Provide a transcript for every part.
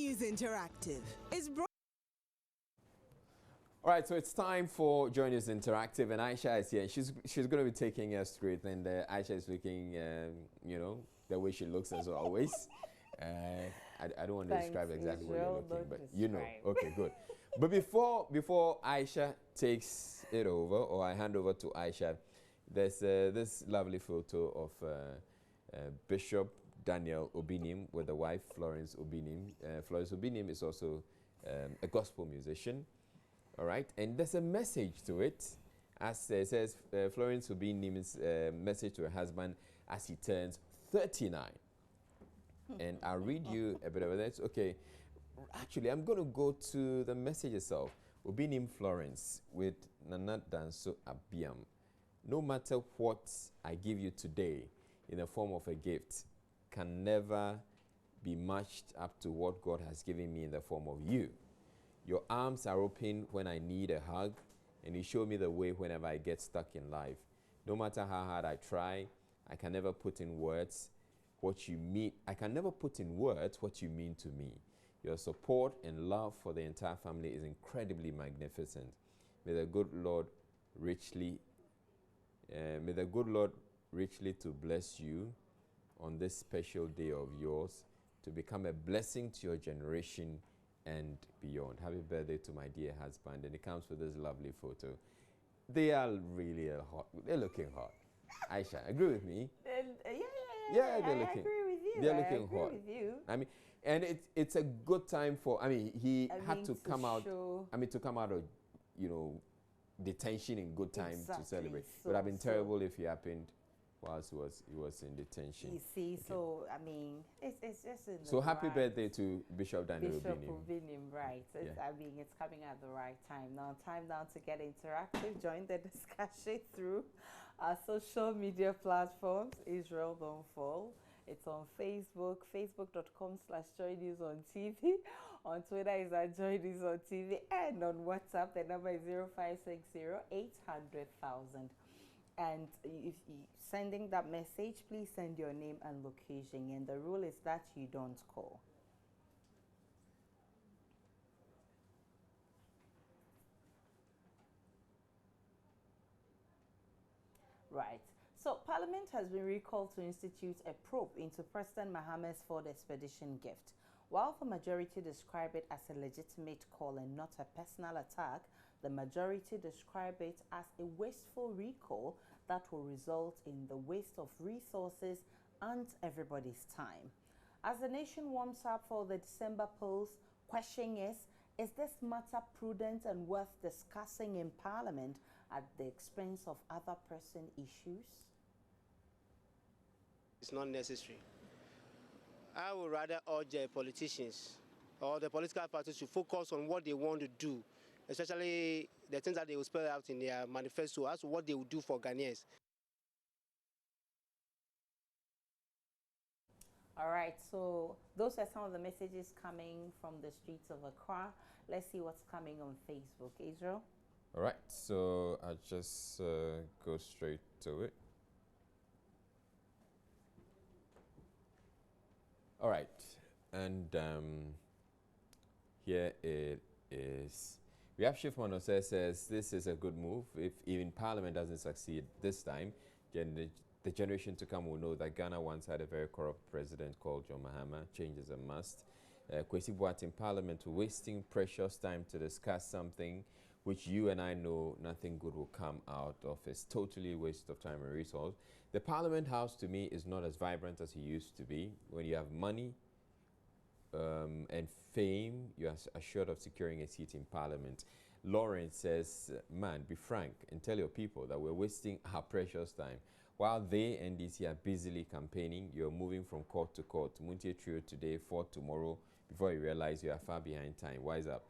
News Interactive is brought. All right, so it's time for Joy News Interactive, and Aisha is here. She's going to be taking us through it, and Aisha is looking, you know, the way she looks as always. I don't want to describe exactly what you're looking, but you know. Okay, good. But before Aisha takes it over, or I hand over to Aisha, there's this lovely photo of Bishop Daniel Obinim with the wife Florence Obinim. Florence Obinim is also a gospel musician. All right, and there's a message to it, as it says Florence Obinim's message to her husband as he turns 39. And I'll read you a bit of that. Okay, actually, I'm going to go to the message itself. Obinim Florence with Nana Danso Abiam. No matter what I give you today in the form of a gift can never be matched up to what God has given me in the form of you. Your arms are open when I need a hug, and you show me the way whenever I get stuck in life. No matter how hard I try, I can never put in words what you mean. I can never put in words what you mean to me. Your support and love for the entire family is incredibly magnificent. May the good Lord richly to bless you on this special day of yours, to become a blessing to your generation and beyond. Happy birthday to my dear husband. And it comes with this lovely photo. They are really hot. They're looking hot. Aisha, agree with me? Yeah, they're looking. I agree with you. They're looking hot. I agree with you. I mean, and it's a good time for. I mean, he had to come out. I mean, to come out of, you know, detention in good time to celebrate. It would have been terrible if it happened whilst he was in detention. You see, okay. So I mean, it's just in the so happy birthday to Bishop Daniel Obinim, right? I mean, it's coming at the right time now. Time now to get interactive. Join the discussion through our social media platforms. Israel Don't Fall. It's on Facebook, facebook.com/joynewsontv. On Twitter is at joynewsontv, and on WhatsApp the number is 0560-800,000. And if you sending that message, please send your name and location. And the rule is that you don't call. Right. So Parliament has been recalled to institute a probe into President Mahama's Ford Expedition gift. While the majority describe it as a legitimate call and not a personal attack, the majority describe it as a wasteful recall that will result in the waste of resources and everybody's time. As the nation warms up for the December polls, question is this matter prudent and worth discussing in Parliament at the expense of other pressing issues? It's not necessary. I would rather urge politicians or the political parties to focus on what they want to do, especially the things that they will spell out in their manifesto as to what they will do for Ghanaians. All right, so those are some of the messages coming from the streets of Accra. Let's see what's coming on Facebook. Israel? All right, so I'll just go straight to it. All right, and here it is. We have Shifman says this is a good move. If even Parliament doesn't succeed this time, then the generation to come will know that Ghana once had a very corrupt president called John Mahama. Change is a must. Kwesi Boateng Parliament wasting precious time to discuss something which you and I know nothing good will come out of. It's totally a waste of time and resource. The Parliament House to me is not as vibrant as it used to be. When you have money and fame, you are assured of securing a seat in Parliament. Lawrence says, man, be frank and tell your people that we're wasting our precious time. While they, NDC, are busily campaigning, you're moving from court to court. Muntie Trio today, Ford tomorrow, before you realize you are far behind time. Wise up.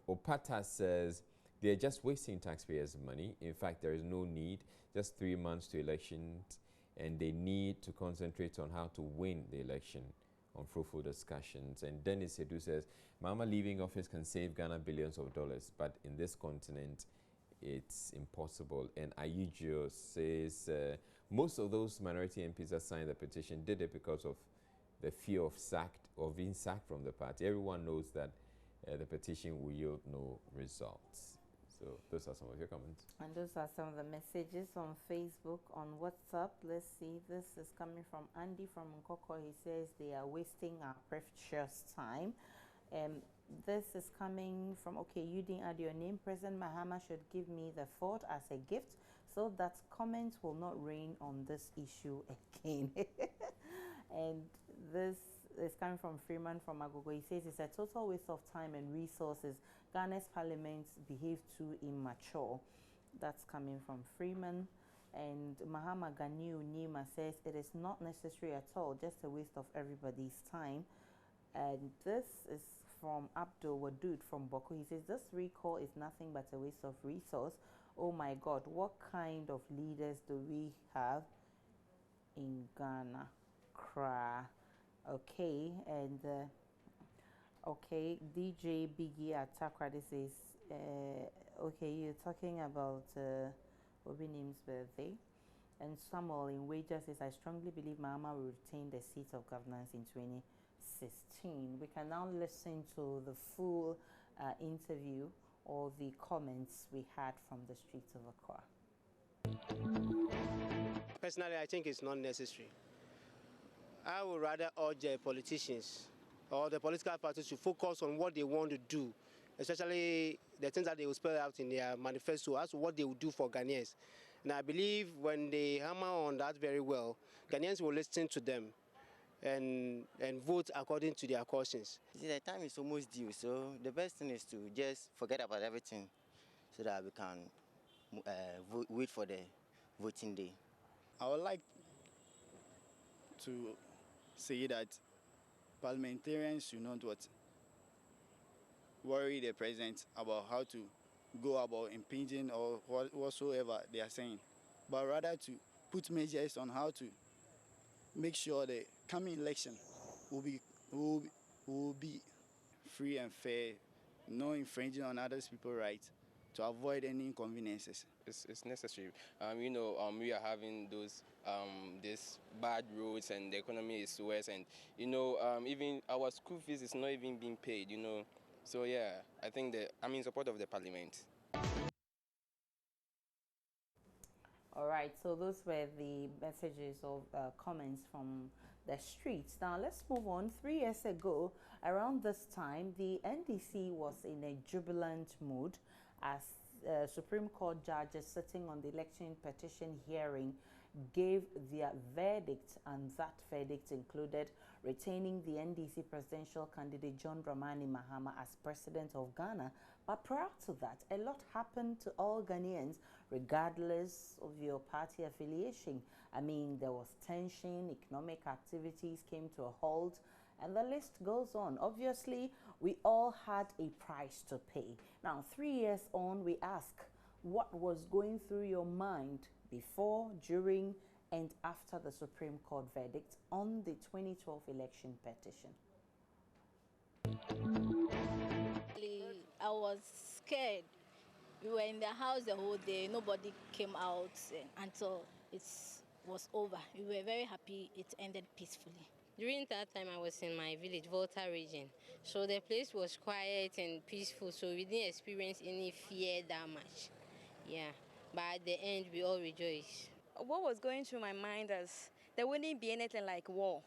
Opata says, they're just wasting taxpayers' money. In fact, there is no need. Just 3 months to elections, and they need to concentrate on how to win the election on fruitful discussions. And Dennis Sedu says, Mama leaving office can save Ghana billions of dollars, but in this continent, it's impossible. And Ayujo says, most of those minority MPs that signed the petition did it because of the fear of being sacked from the party. Everyone knows that the petition will yield no results. So those are some of your comments. And those are some of the messages on Facebook, on WhatsApp. Let's see. This is coming from Andy from Nkoko. He says they are wasting our precious time. This is coming from, okay, you didn't add your name. President Mahama should give me the fort as a gift so that comments will not rain on this issue again. And this is coming from Freeman from Agogo. He says it's a total waste of time and resources. Ghana's parliament behave too immature. That's coming from Freeman. And Mahama Ganiu Nima says it is not necessary at all, just a waste of everybody's time. And this is from Abdul Wadud from Boko. He says this recall is nothing but a waste of resource. Oh my God, what kind of leaders do we have in Ghana? Cry. Okay, and okay, DJ Biggie Atakra, this is okay, you're talking about Obinim's birthday. And Samuel in Wages says, I strongly believe Mahama will retain the seat of governance in 2016. We can now listen to the full interview or the comments we had from the streets of Accra. Personally, I think it's not necessary. I would rather urge politicians or the political parties to focus on what they want to do, especially the things that they will spell out in their manifesto as to what they will do for Ghanaians. And I believe when they hammer on that very well, Ghanaians will listen to them and vote according to their cautions. The time is almost due, so the best thing is to just forget about everything so that we can wait for the voting day. I would like to say that parliamentarians should not worry the president about how to go about impinging or whatsoever they are saying, but rather to put measures on how to make sure the coming election will be free and fair, no infringing on other people's rights, to avoid any inconveniences. It's necessary. We are having those this bad roads and the economy is worse, and even our school fees is not even being paid. So yeah, I think I'm in support of the parliament. All right, so those were the messages of comments from the streets. Now let's move on. 3 years ago, around this time, the NDC was in a jubilant mood as Supreme Court judges sitting on the election petition hearing gave their verdict, and that verdict included retaining the NDC presidential candidate John Dramani Mahama as president of Ghana. But prior to that, a lot happened to all Ghanaians, regardless of your party affiliation. I mean, there was tension, economic activities came to a halt, and the list goes on. Obviously, we all had a price to pay. Now, 3 years on, we ask, what was going through your mind before, during, and after the Supreme Court verdict on the 2012 election petition? I was scared. We were in the house the whole day. Nobody came out until it was over. We were very happy it ended peacefully. During that time, I was in my village, Volta region. So the place was quiet and peaceful, so we didn't experience any fear that much. Yeah, but at the end, we all rejoiced. What was going through my mind is there wouldn't be anything like war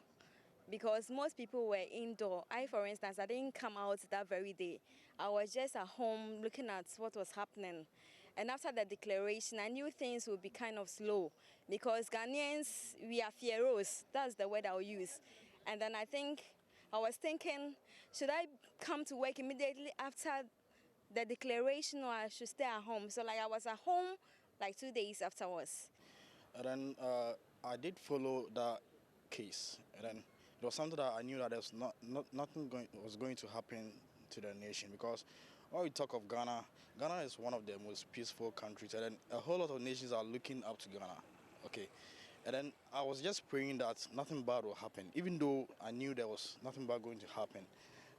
because most people were indoor. For instance, I didn't come out that very day. I was just at home looking at what was happening. And after the declaration, I knew things would be kind of slow because Ghanaians, we are fieros. That's the word I'll use. And then I was thinking, should I come to work immediately after the declaration or I should stay at home? So I was at home 2 days afterwards. And then I did follow that case. And then it was something that I knew that there's nothing was going to happen to the nation because when we talk of Ghana, Ghana is one of the most peaceful countries, and then a whole lot of nations are looking up to Ghana. Okay, and then I was just praying that nothing bad will happen, even though I knew there was nothing bad going to happen.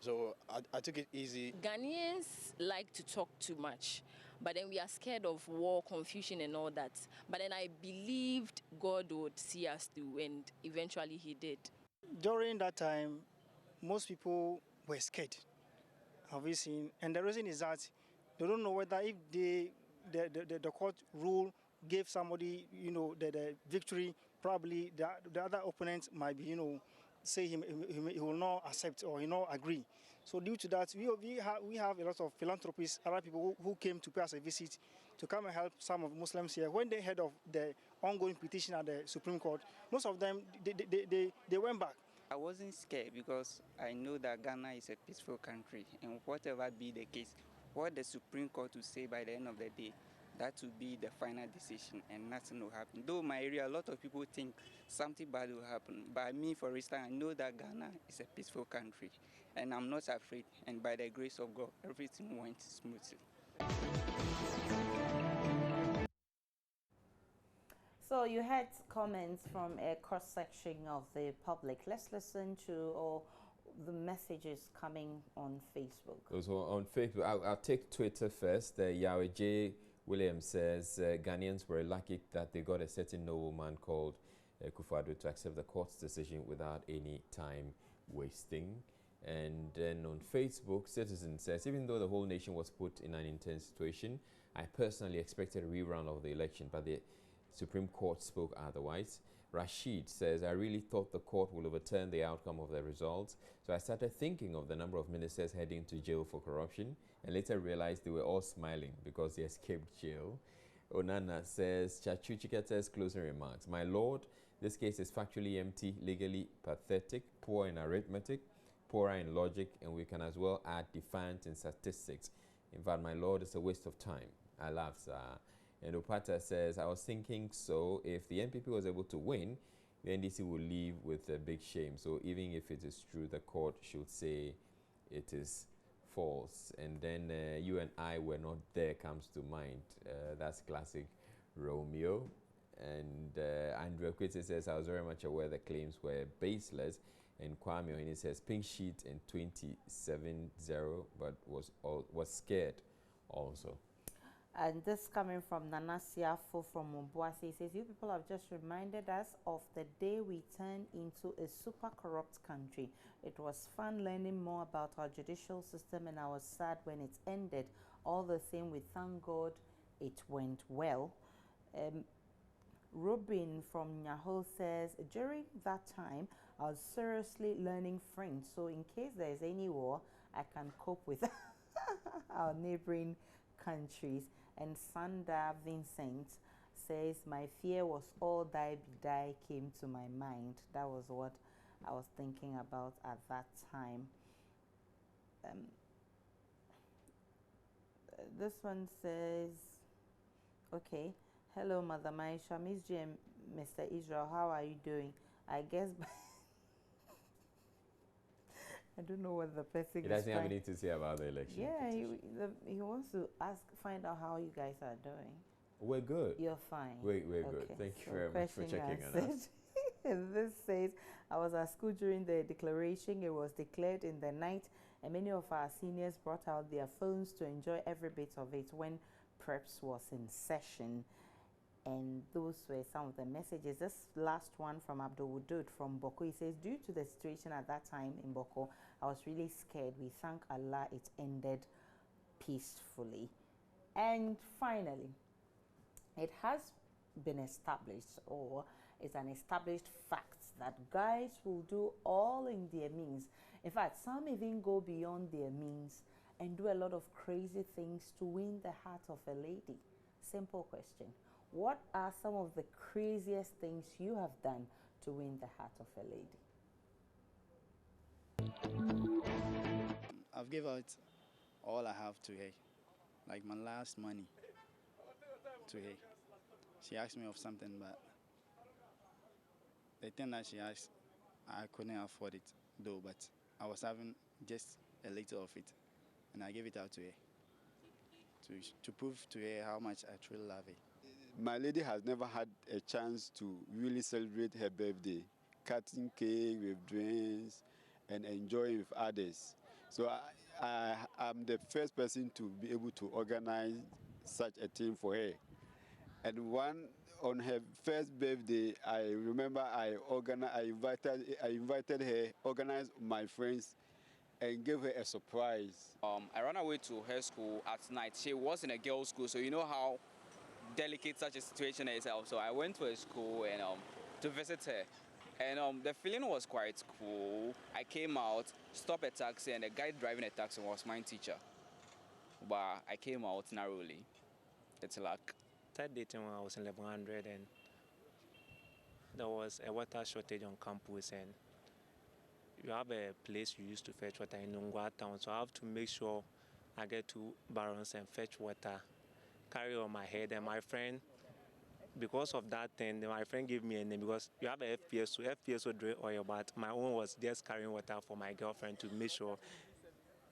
So I took it easy. Ghanaians like to talk too much, but then we are scared of war, confusion, and all that. But then I believed God would see us through, and eventually He did. During that time, most people were scared. Have you seen? And the reason is that they don't know whether if the court rule gave somebody, the victory, probably the other opponent might be, say he will not accept or agree. So due to that, we have a lot of philanthropists, other people who came to pay us a visit to come and help some of Muslims here. When they heard of the ongoing petition at the Supreme Court, most of them, they went back. I wasn't scared because I know that Ghana is a peaceful country, and whatever be the case, what the Supreme Court will say by the end of the day, that will be the final decision and nothing will happen. Though my area, a lot of people think something bad will happen. But me, for instance, I know that Ghana is a peaceful country and I'm not afraid. And by the grace of God, everything went smoothly. So you had comments from a cross-section of the public. Let's listen to the messages coming on Facebook. So on Facebook, I'll take Twitter first. Yahweh J. Williams says Ghanaians were lucky that they got a certain nobleman called Kufuor to accept the court's decision without any time wasting. And then on Facebook, Citizen says, even though the whole nation was put in an intense situation, I personally expected a rerun of the election, but the Supreme Court spoke otherwise. Rashid says, I really thought the court would overturn the outcome of the results, so I started thinking of the number of ministers heading to jail for corruption, and later realized they were all smiling because they escaped jail. Onana says, Chachu Chikete's closing remarks, my lord, this case is factually empty, legally pathetic, poor in arithmetic, poorer in logic, and we can as well add defiant in statistics. In fact, my lord, it's a waste of time. I laugh, sir. And Opata says, I was thinking so, if the NPP was able to win, the NDC will leave with a big shame. So even if it is true, the court should say it is false. And then you and I were not there comes to mind. That's classic Romeo. And Andrew Kwete says, I was very much aware the claims were baseless. And Kwame Ohene says, pink sheet in 2070, but was scared also. And this coming from Nana Siafo from Mumbuasi, says, you people have just reminded us of the day we turned into a super corrupt country. It was fun learning more about our judicial system, and I was sad when it ended. All the same, we thank God it went well. Robin from Nyaho says, during that time, I was seriously learning French. So in case there is any war, I can cope with our neighboring countries. And Sanda Vincent says, my fear was all die be die came to my mind. That was what I was thinking about at that time. This one says, okay, hello Mother Maisha, Miss G and Mr. Israel, how are you doing? I guess I don't know what the person is. He doesn't have anything to say about the election. Yeah, he wants to find out how you guys are doing. We're good. You're fine. We're good. Thank you very much for checking on us. And this says, I was at school during the declaration. It was declared in the night, and many of our seniors brought out their phones to enjoy every bit of it when preps was in session. And those were some of the messages. This last one from Abdul Wudud from Boko. He says, due to the situation at that time in Boko, I was really scared. We thank Allah it ended peacefully. And finally, it has been established, or it's an established fact, that guys will do all in their means. In fact, some even go beyond their means and do a lot of crazy things to win the heart of a lady. Simple question. What are some of the craziest things you have done to win the heart of a lady? I've given out all I have to her, like my last money to her. She asked me of something, but the thing that she asked, I couldn't afford it though, but I was having just a little of it, and I gave it out to her to prove to her how much I truly love her. My lady has never had a chance to really celebrate her birthday, cutting cake with drinks and enjoying with others. So I'm the first person to be able to organize such a thing for her. And one on her first birthday, I remember I invited her, organized my friends, and gave her a surprise. I ran away to her school at night. She was in a girls' school, so you know how delicate such a situation is. So I went to her school and to visit her. And the feeling was quite cool. I came out, stopped a taxi, and the guy driving a taxi was my teacher. But I came out narrowly. It's luck. Started dating when I was in level 100, and there was a water shortage on campus, and you have a place you used to fetch water in Nungwa town, so I have to make sure I get to Barons and fetch water, carry on my head. And my friend, because of that thing, my friend gave me a name because you have a FPSO drain oil, but my own was just carrying water for my girlfriend to make sure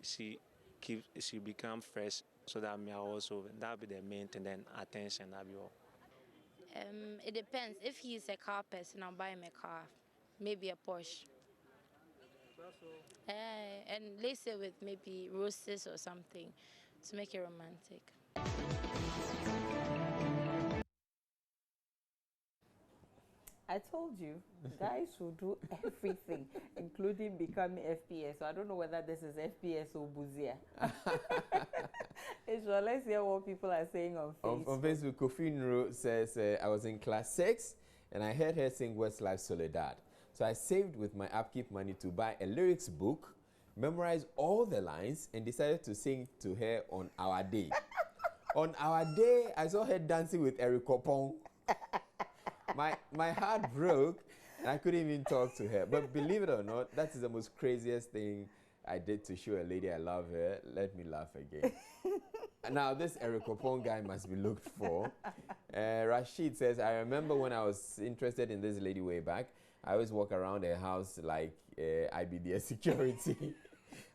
she become fresh, so that me also, that'll be the main thing, then attention, that'll be all. It depends. If he's a car person, I'll buy him a car, maybe a Porsche. And lace it with maybe roses or something to make it romantic. I told you, guys should do everything, including becoming FPS. So I don't know whether this is FPS or Buzia. So let's hear what people are saying on Facebook. On Facebook, Kofi Nro says, I was in class 6 and I heard her sing Westlife Soledad. So I saved with my upkeep money to buy a lyrics book, memorize all the lines, and decided to sing to her on our day. On our day, I saw her dancing with Eric Kopong. My heart broke, and I couldn't even talk to her. But believe it or not, that is the most craziest thing I did to show a lady I love her. Let me laugh again. Now, this Eric Kopong guy must be looked for. Rashid says, I remember when I was interested in this lady way back, I always walk around her house like I be their security.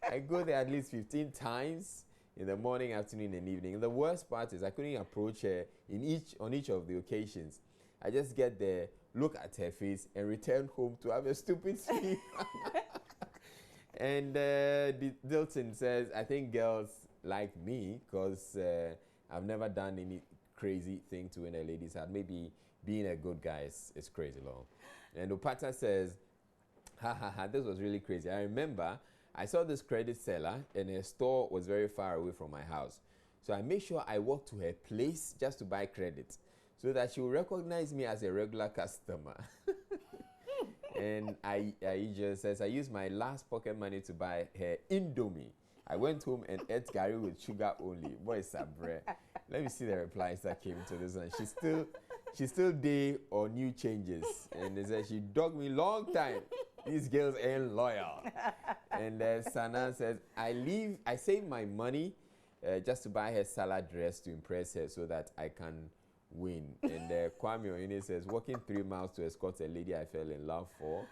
I go there at least 15 times in the morning, afternoon, and evening. The worst part is I couldn't approach her on each of the occasions. I just get there, look at her face, and return home to have a stupid sleep. And Dilton says, I think girls like me because I've never done any crazy thing to win a lady's heart. Maybe being a good guy is crazy long. And Opata says, this was really crazy. I remember I saw this credit seller and her store was very far away from my house. So I made sure I walked to her place just to buy credit so that she will recognize me as a regular customer. And Aija says, I used my last pocket money to buy her Indomie. I went home and ate gari with sugar only. Boy, sabre. Let me see the replies that came to this one. She's still day or new changes. And they said, she dogged me long time. These girls ain't loyal. And Sana says, I save my money just to buy her salad dress to impress her so that I can win. And Kwame Oyene says, walking 3 miles to escort a lady I fell in love for.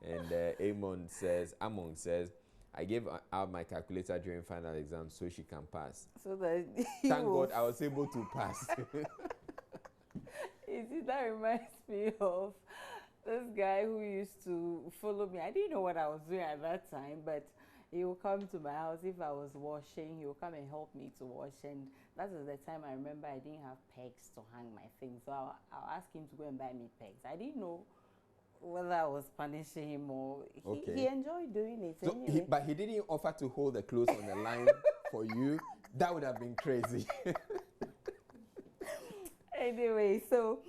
And Amon says, I gave out my calculator during final exam so she can pass. So that thank God I was able to pass. That reminds me of this guy who used to follow me. I didn't know what I was doing at that time, but he would come to my house if I was washing. He would come and help me to wash. And that was the time I remember I didn't have pegs to hang my things. So I'll ask him to go and buy me pegs. I didn't know whether I was punishing him or he enjoyed doing it. So anyway. but he didn't offer to hold the clothes on the line for you. That would have been crazy. Anyway, so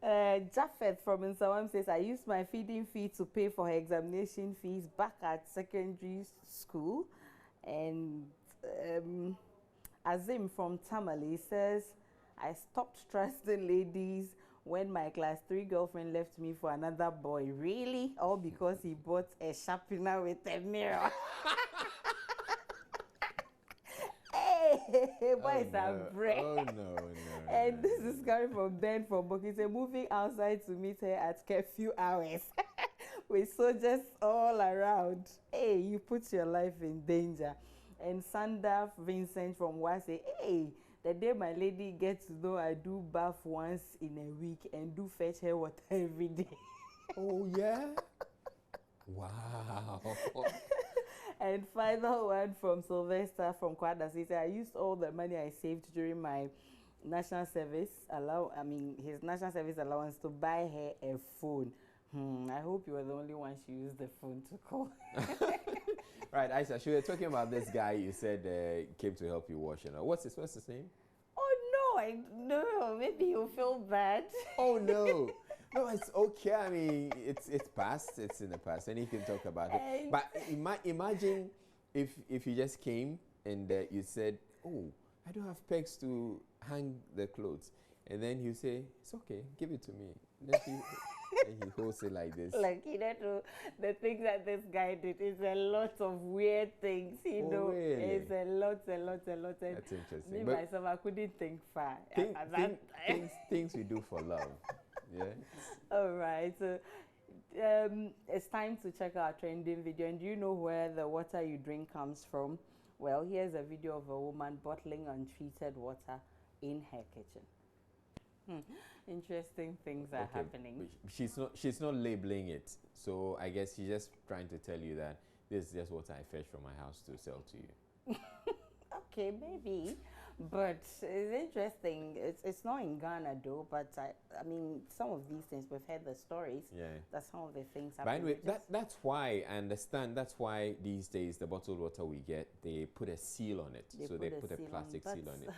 Japheth from Nsawam says, I used my feeding fee to pay for her examination fees back at secondary school. And Azim from Tamale says, I stopped trusting ladies when my class 3 girlfriend left me for another boy. Really? All because he bought a sharpener with a mirror. Hey, boys are brave. Oh, no. And this is coming from Ben from Bokite, moving outside to meet her at curfew hours with soldiers all around. Hey, you put your life in danger. And Sandaf Vincent from Wase, hey, the day my lady gets to know I do bath once in a week and do fetch her water every day. Oh, yeah? Wow. And final one from Sylvester from Kwada says, I used all the money I saved during my national service his national service allowance to buy her a phone. I hope you were the only one she used the phone to call. Right, Aisha, we were talking about this guy you said came to help you wash. What's his name? Oh no, maybe you'll feel bad. Oh no. No, it's okay. I mean, it's past. It's in the past, and you can talk about it. But imagine if you just came and you said, "Oh, I don't have pegs to hang the clothes," and then you say, "It's okay, give it to me." Then and he holds it like this. Like, the things that this guy did is a lot of weird things, Really? It's a lot. That's interesting. Me, but myself, I couldn't think far. Things we do for love. Yeah. All right. So, it's time to check our trending video. And do you know where the water you drink comes from? Well, here's a video of a woman bottling untreated water in her kitchen. Interesting things are happening. She's not labeling it, so I guess she's just trying to tell you that this is just what I fetch from my house to sell to you. Okay, maybe, but it's interesting. It's not in Ghana though, but I mean, some of these things we've heard the stories. Yeah. That some of the things happen. By the way, that's why I understand. That's why these days the bottled water we get, they put a seal on it. They put a plastic seal on it.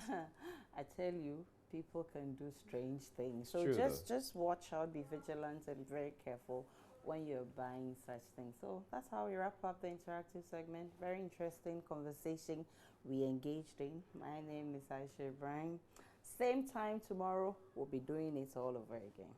I tell you, people can do strange things. So True, just watch out, be vigilant, and very careful when you're buying such things. So that's how we wrap up the interactive segment. Very interesting conversation we engaged in. My name is Aisha Ibrahim. Same time tomorrow, we'll be doing it all over again.